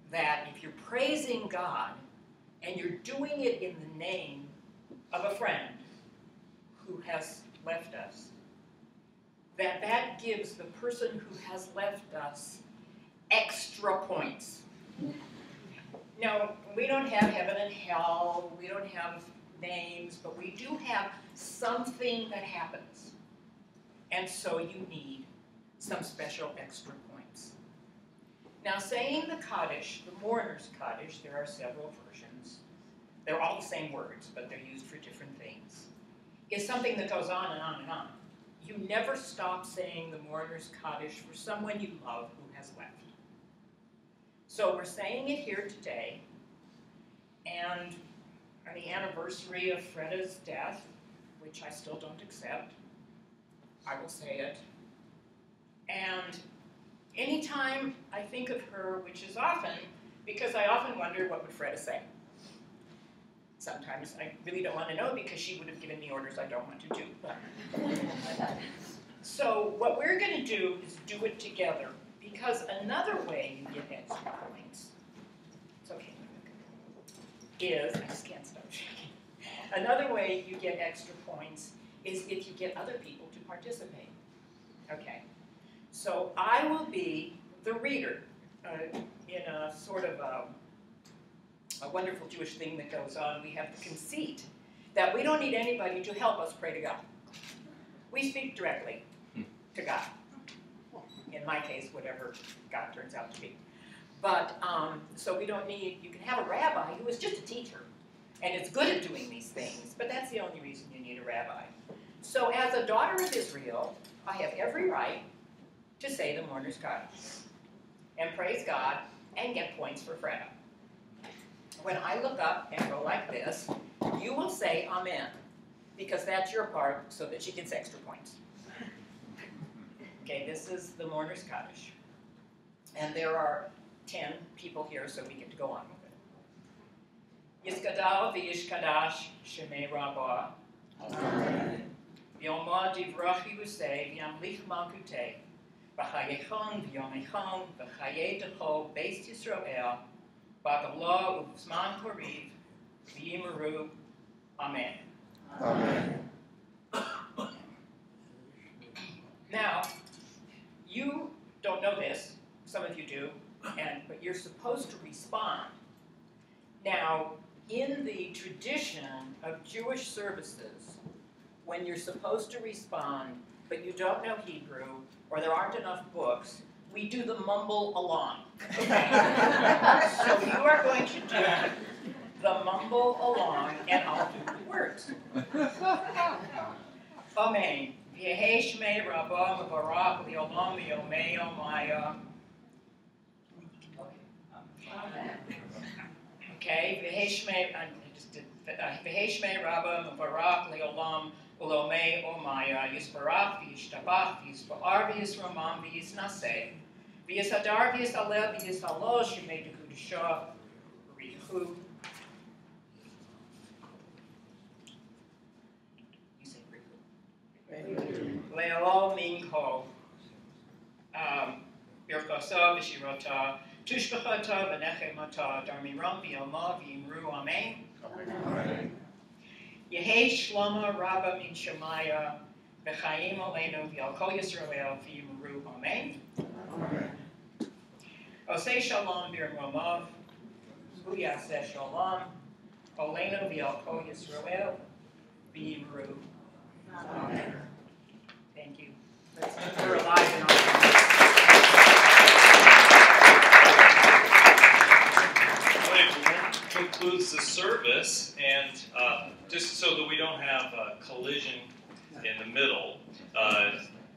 that if you're praising God and you're doing it in the name of a friend who has left us, that gives the person who has left us extra points. Now, we don't have heaven and hell, we don't have names, but we do have something that happens. And so you need some special extra points. Now, saying the Kaddish, the mourner's Kaddish, there are several versions. They're all the same words, but they're used for different things, is something that goes on and on and on. You never stop saying the mourner's Kaddish for someone you love who has left. So we're saying it here today, and on the anniversary of Fredda's death, which I still don't accept, I will say it. And anytime I think of her, which is often, because I often wonder what would Fredda say. Sometimes I really don't want to know because she would have given me orders I don't want to do. But. So what we're going to do is do it together. Because another way you get extra points, it's okay, is, I just can't stop shaking. Another way you get extra points is if you get other people to participate. Okay, so I will be the reader in a sort of a wonderful Jewish thing that goes on. We have the conceit that we don't need anybody to help us pray to God. We speak directly to God. In my case, whatever God turns out to be. But, so we don't need, you can have a rabbi who is just a teacher and is good at doing these things, but that's the only reason you need a rabbi. So as a daughter of Israel, I have every right to say the mourner's Kaddish and praise God and get points for Fredda. When I look up and go like this, you will say Amen, because that's your part so that she gets extra points. Okay, this is the mourner's Kaddish. And there are 10 people here, so we get to go on with it. Yiskadal v'yishkadash shemei rabah. V'yomad divrach yusei v'yamlich malkutei. V'chayechon v'yomechon v'chayei decho beis Yisrael. V'agalah uv'zman koriv v'yimeru. Amen. Amen. Now, you don't know this, some of you do, but you're supposed to respond. Now, in the tradition of Jewish services, when you're supposed to respond, but you don't know Hebrew, or there aren't enough books, we do the mumble along. So you are going to do the mumble along, and I'll do the words. Amen. Yehi Shmei Rabbah Mevarach Le'olam Yomei Yomaya. Okay. Yehi Shmei. I just did. Yehi Shmei Rabbah Mevarach Le'olam Ulomei Omaya. Yisbarach v'yishtabach v'yisbar v'yisramam v'yisnaseh v'yisadar v'yisalel v'yisalo Shemei Dekudusha Rihu. Le'olo mincho, birchosa v'shirota, tushbachata v'nechemata, darmiram v'yoma v'yimru amen. Yehei shlama rabba min shemaya, v'chayim aleinu v'yal kol Yisrael v'yimru amen. Osei shalom b'ramav, hu yaseh shalom, aleinu v'yal kol Yisrael v'yimru amen. Thank you. We're alive in our That concludes the service, and just so that we don't have a collision in the middle,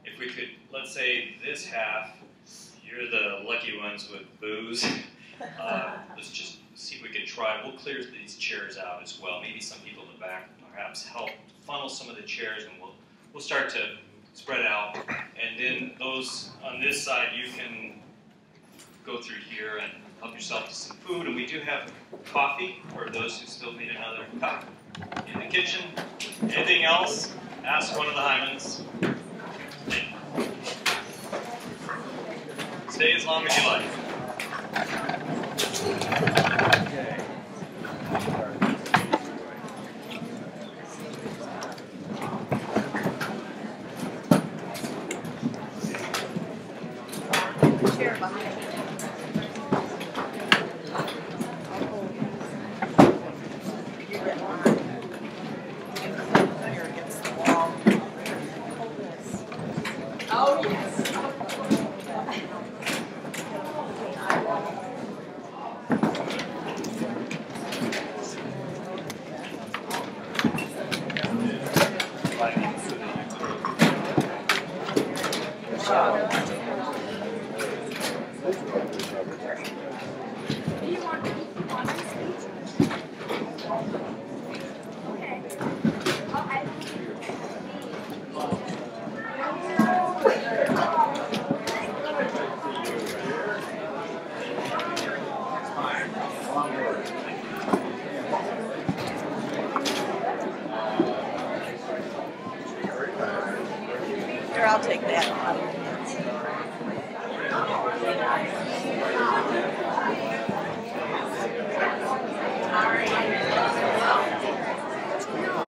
if we could, let's say this half, you're the lucky ones with booze. Let's just see if we can try. We'll clear these chairs out as well. Maybe some people in the back perhaps help funnel some of the chairs, and we'll start to spread out. And then those on this side, you can go through here and help yourself to some food. And we do have coffee for those who still need another cup in the kitchen. Anything else? Ask one of the Hymans. Stay as long as you like. Here, I'll take that.